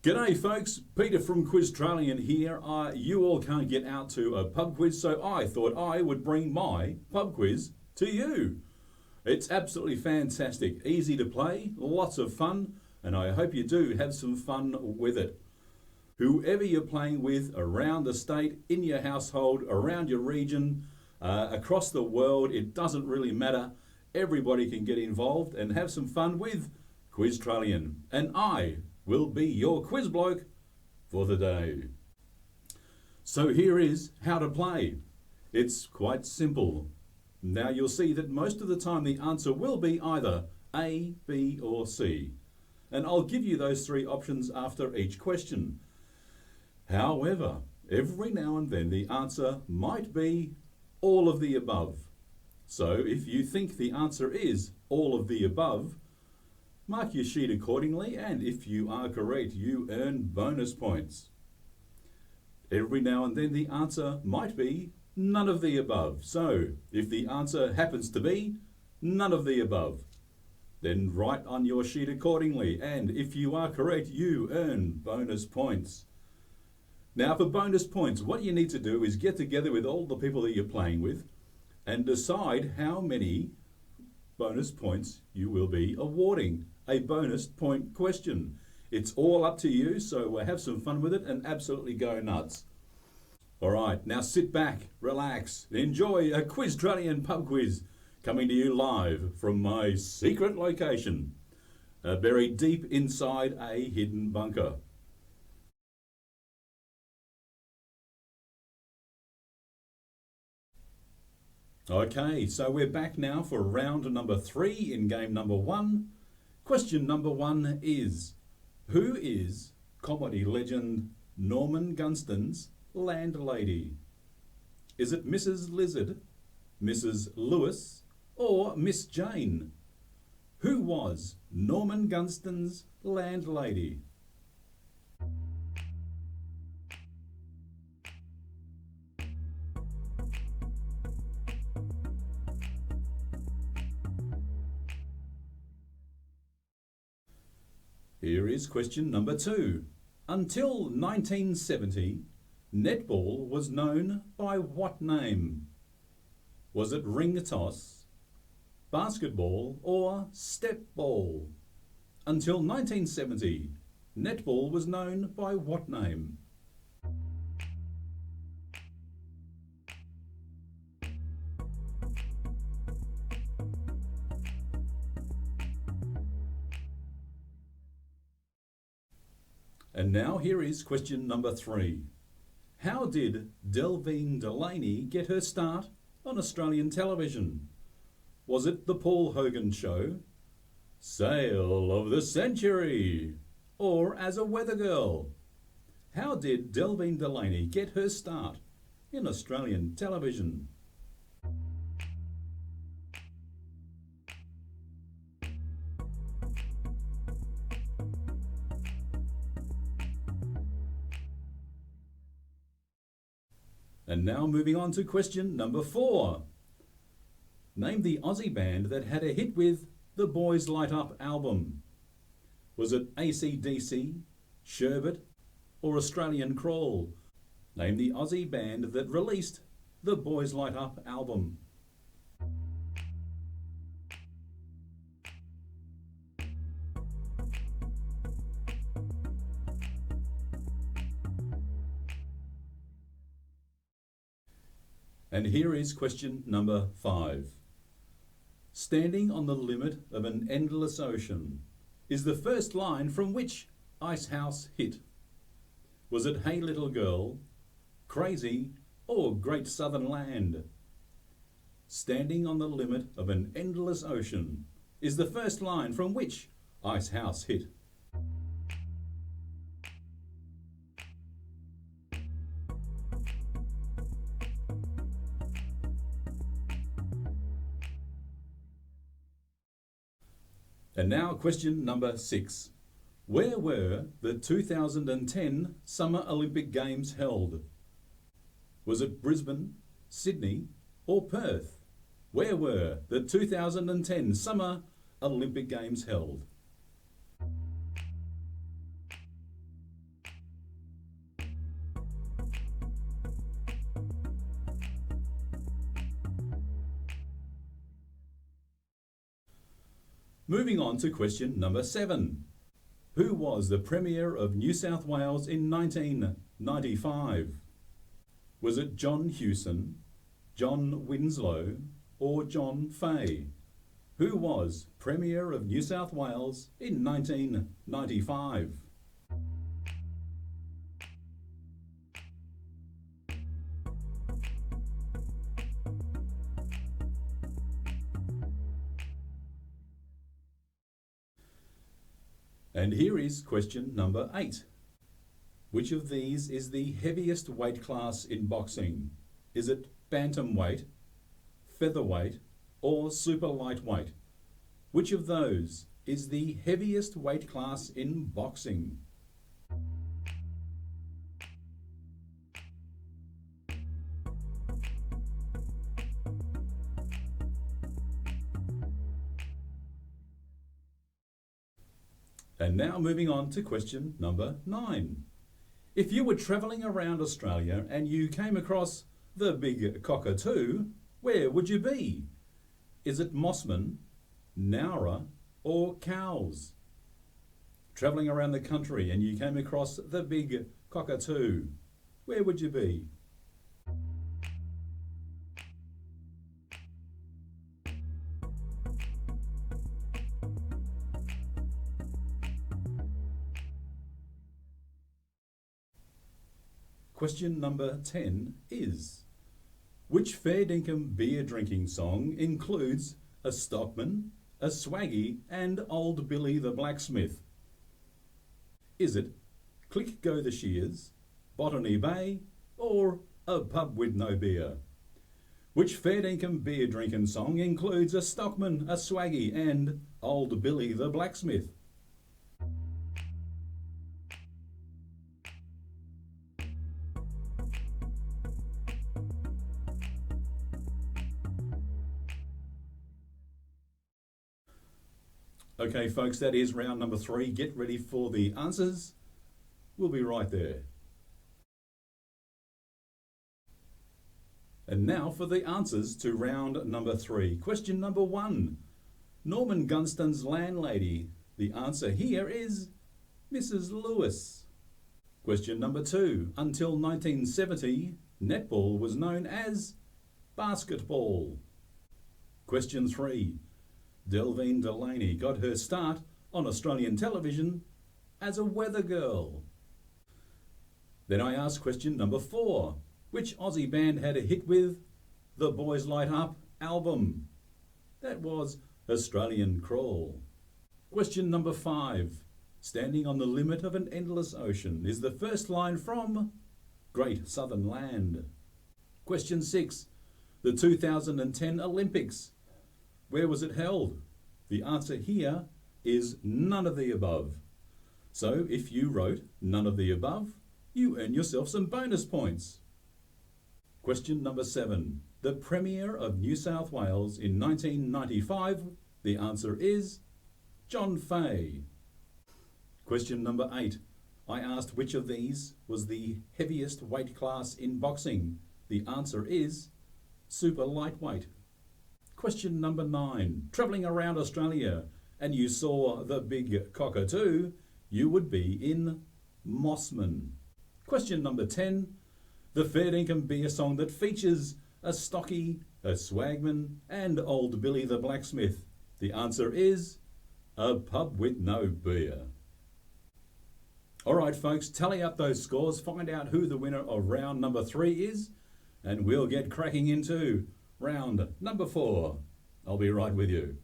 G'day folks, Peter from Quiztralian here. You all can't get out to a pub quiz, so I thought I would bring my pub quiz to you. It's absolutely fantastic, easy to play, lots of fun, and I hope you do have some fun with it. Whoever you're playing with around the state, in your household, around your region, across the world, it doesn't really matter. Everybody can get involved and have some fun with Quiztralian. And I will be your quiz bloke for the day. So here is how to play. It's quite simple. Now you'll see that most of the time the answer will be either A, B or C. And I'll give you those three options after each question. However, every now and then the answer might be all of the above. So if you think the answer is all of the above, mark your sheet accordingly, and if you are correct, you earn bonus points. Every now and then the answer might be none of the above. So if the answer happens to be none of the above, then write on your sheet accordingly, and if you are correct, you earn bonus points. Now for bonus points, what you need to do is get together with all the people that you're playing with and decide how many bonus points you will be awarding a bonus point question. It's all up to you, so have some fun with it and absolutely go nuts. All right, now sit back, relax, enjoy a Quiztralian pub quiz coming to you live from my secret location, buried deep inside a hidden bunker. Okay, so we're back now for round number 3 in game number 1. Question number 1 is, who is comedy legend Norman Gunston's landlady? Is it Mrs. Lizard, Mrs. Lewis, or Miss Jane? Who was Norman Gunston's landlady? Here is question number 2. Until 1970, netball was known by what name? Was it ring toss, basketball, or step ball? Until 1970, netball was known by what name? And now here is question number 3. How did Delvine Delaney get her start on Australian television? Was it The Paul Hogan Show, Sale of the Century, or as a weather girl? How did Delvine Delaney get her start in Australian television? And now moving on to question number 4. Name the Aussie band that had a hit with the Boys Light Up album. Was it AC/DC, Sherbet, or Australian Crawl? Name the Aussie band that released the Boys Light Up album. And here is question number 5. Standing on the limit of an endless ocean is the first line from which Ice House hit? Was it Hey Little Girl, Crazy, or Great Southern Land? Standing on the limit of an endless ocean is the first line from which Ice House hit? And now question number 6. Where were the 2010 Summer Olympic Games held? Was it Brisbane, Sydney, or Perth? Where were the 2010 Summer Olympic Games held? Moving on to question number 7. Who was the Premier of New South Wales in 1995? Was it John Hewson, John Winslow, or John Fay? Who was Premier of New South Wales in 1995? And here is question number 8. Which of these is the heaviest weight class in boxing? Is it bantamweight, featherweight, or super lightweight? Which of those is the heaviest weight class in boxing? And now moving on to question number 9. If you were travelling around Australia and you came across the big cockatoo, where would you be? Is it Mossman, Nowra, or Cowes? Travelling around the country and you came across the big cockatoo, where would you be? Question number 10 is, which fair dinkum beer drinking song includes a stockman, a swaggy, and old Billy the blacksmith? Is it Click Go the Shears, Botany Bay, or A Pub with No Beer? Which fair dinkum beer drinking song includes a stockman, a swaggy, and old Billy the blacksmith? Okay, folks, that is round number 3. Get ready for the answers. We'll be right there. And now for the answers to round number 3. Question number 1. Norman Gunston's landlady. The answer here is Mrs. Lewis. Question number 2. Until 1970, netball was known as basketball. Question 3. Delvine Delaney got her start on Australian television as a weather girl. Then I asked question number 4. Which Aussie band had a hit with the Boys Light Up album? That was Australian Crawl. Question number 5. Standing on the limit of an endless ocean is the first line from Great Southern Land. Question 6. The 2010 Olympics. Where was it held? The answer here is none of the above. So if you wrote none of the above, you earn yourself some bonus points. Question number 7. The Premier of New South Wales in 1995. The answer is John Fay. Question number 8. I asked which of these was the heaviest weight class in boxing. The answer is super lightweight. Question number 9. Travelling around Australia and you saw the big cockatoo, you would be in Mossman. Question number 10. The fair dinkum beer song that features a stocky, a swagman, and old Billy the blacksmith. The answer is A Pub with No Beer. Alright folks, tally up those scores, find out who the winner of round number 3 is, and we'll get cracking into round number 4. I'll be right with you.